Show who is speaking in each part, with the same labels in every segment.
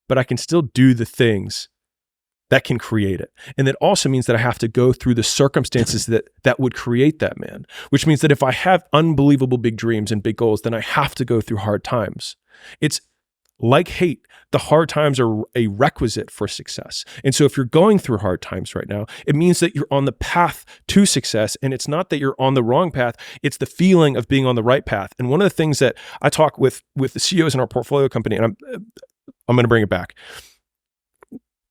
Speaker 1: but I can still do the things that can create it. And that also means that I have to go through the circumstances that would create that man, which means that if I have unbelievable big dreams and big goals, then I have to go through hard times. It's like hate. The hard times are a requisite for success. And so if you're going through hard times right now, it means that you're on the path to success. And it's not that you're on the wrong path. It's the feeling of being on the right path. And one of the things that I talk with the CEOs in our portfolio company, and I'm going to bring it back.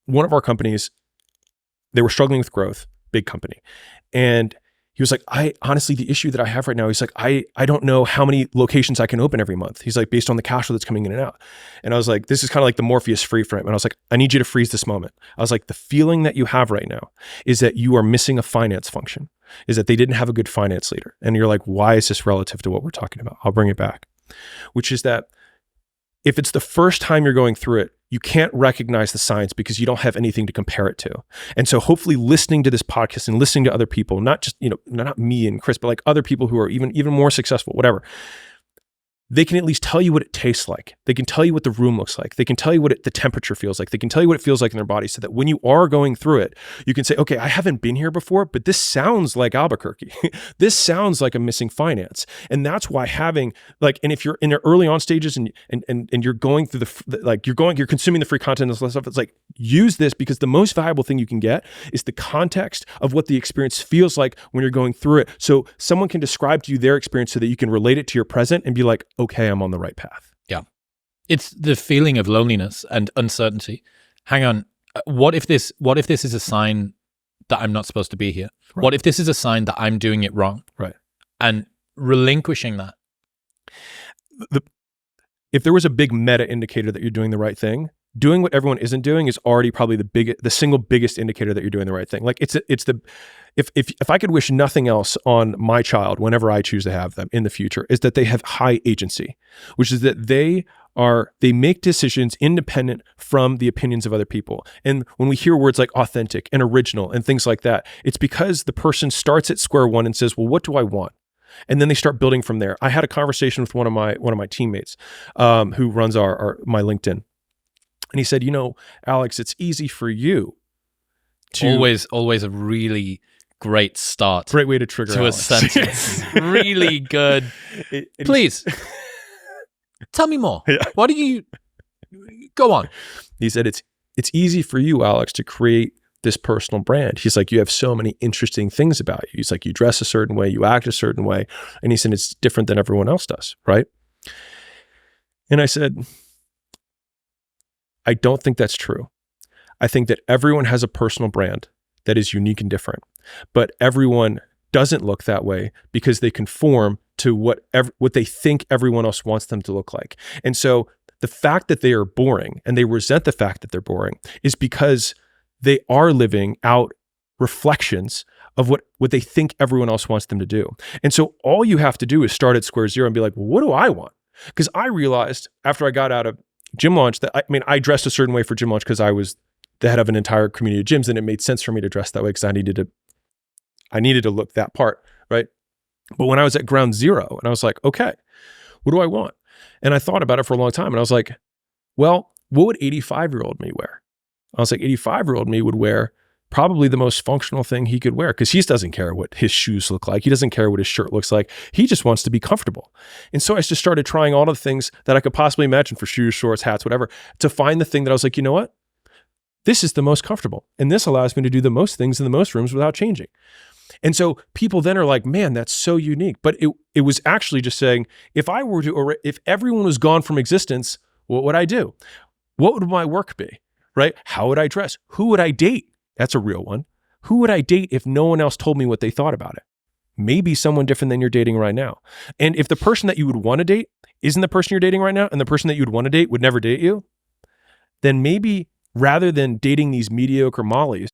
Speaker 1: One of our companies, they were struggling with growth, big company. And he was like, honestly, the issue that I have right now, he's like, I don't know how many locations I can open every month. He's like, based on the cash flow that's coming in and out. And I was like, this is kind of like the Morpheus free frame. And I was like, I need you to freeze this moment. I was like, the feeling that you have right now is that you are missing a finance function, is that they didn't have a good finance leader. And you're like, why is this relative to what we're talking about? I'll bring it back, which is that if it's the first time you're going through it, you can't recognize the science because you don't have anything to compare it to. And so hopefully listening to this podcast and listening to other people, not just, not me and Chris, but like other people who are even more successful, whatever, they can at least tell you what it tastes like. They can tell you what the room looks like. They can tell you what the temperature feels like. They can tell you what it feels like in their body so that when you are going through it, you can say, okay, I haven't been here before, but this sounds like Albuquerque. This sounds like a missing finance. And that's why having and if you're in the early on stages and you're going through you're consuming the free content and stuff, it's like, use this because the most valuable thing you can get is the context of what the experience feels like when you're going through it. So someone can describe to you their experience so that you can relate it to your present and be like, okay, I'm on the right path.
Speaker 2: Yeah. It's the feeling of loneliness and uncertainty. Hang on. What if this is a sign that I'm not supposed to be here? Right. What if this is a sign that I'm doing it wrong?
Speaker 1: Right.
Speaker 2: And relinquishing that.
Speaker 1: If there was a big meta indicator that you're doing the right thing, doing what everyone isn't doing is already probably the single biggest indicator that you're doing the right thing. Like if I could wish nothing else on my child whenever I choose to have them in the future, is that they have high agency, which is that they make decisions independent from the opinions of other people. And when we hear words like authentic and original and things like that, it's because the person starts at square one and says, well, what do I want? And then they start building from there. I had a conversation with one of my teammates who runs my LinkedIn. And he said, Alex, it's easy for you to
Speaker 2: always a really great start.
Speaker 1: Great way to trigger
Speaker 2: to
Speaker 1: Alex.
Speaker 2: A sentence. Really good. Please tell me more. Yeah. Why do you go on?
Speaker 1: He said, it's easy for you, Alex, to create this personal brand. He's like, you have so many interesting things about you. He's like, you dress a certain way, you act a certain way. And he said, it's different than everyone else does, right? And I said, I don't think that's true. I think that everyone has a personal brand that is unique and different, but everyone doesn't look that way because they conform to what they think everyone else wants them to look like. And so the fact that they are boring and they resent the fact that they're boring is because they are living out reflections of what they think everyone else wants them to do. And so all you have to do is start at square zero and be like, well, what do I want? Because I realized after I got out of Gym Launch that I dressed a certain way for Gym Launch because I was the head of an entire community of gyms, and it made sense for me to dress that way because I needed to look that part, right? But when I was at ground zero and I was like, okay, what do I want? And I thought about it for a long time and I was like, well, what would 85-year-old me wear? I was like, 85-year-old me would wear probably the most functional thing he could wear because he doesn't care what his shoes look like. He doesn't care what his shirt looks like. He just wants to be comfortable. And so I just started trying all the things that I could possibly imagine for shoes, shorts, hats, whatever, to find the thing that I was like, you know what? This is the most comfortable. And this allows me to do the most things in the most rooms without changing. And so people then are like, man, that's so unique. But it was actually just saying, if everyone was gone from existence, what would I do? What would my work be, right? How would I dress? Who would I date? That's a real one. Who would I date if no one else told me what they thought about it? Maybe someone different than you're dating right now. And if the person that you would want to date isn't the person you're dating right now, and the person that you'd want to date would never date you, then maybe rather than dating these mediocre mollies,